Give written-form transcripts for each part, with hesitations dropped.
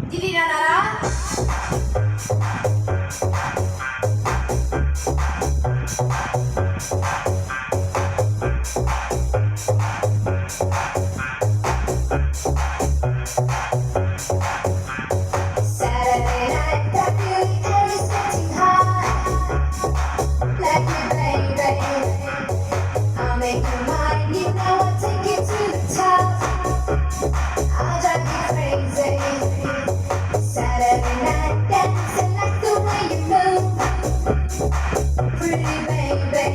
Dirirarara. Saturday night, that beauty air is getting hot. Let me, baby, I'll make you mine. You know I'll take you to the top. I'll drive you crazy. Saturday night, dancing like the way you move. Pretty baby,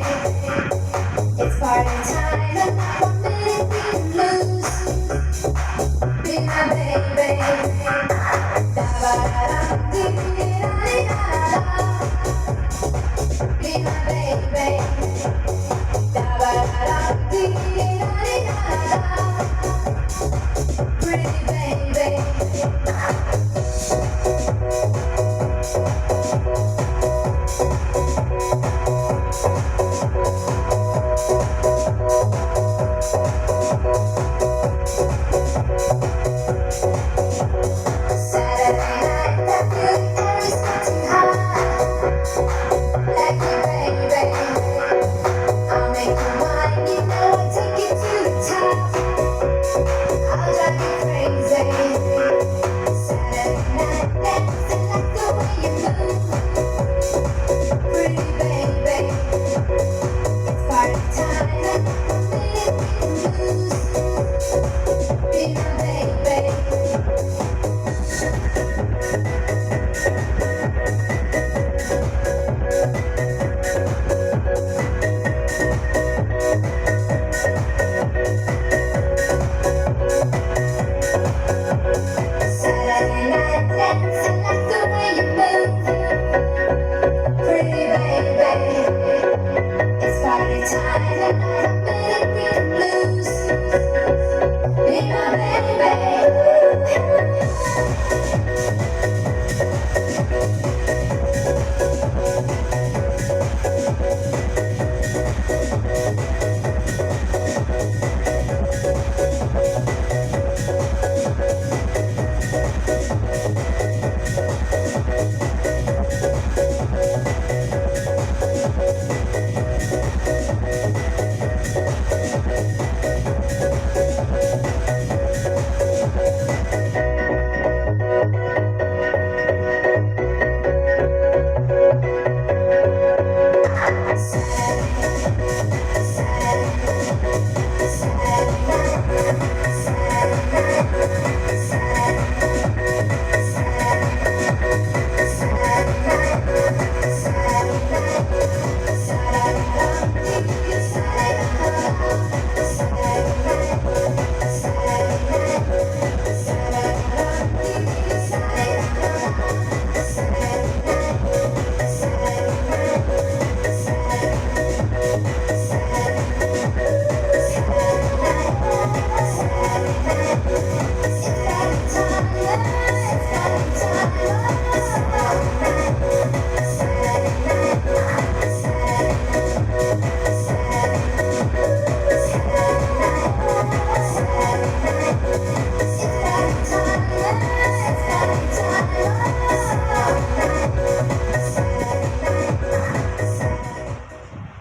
it's party time and not 1 minute we can lose. Be my baby. Da ba da da, dee dee da dee da da. Be my baby. Da ba da da, dee dee da dee da da. Pretty baby.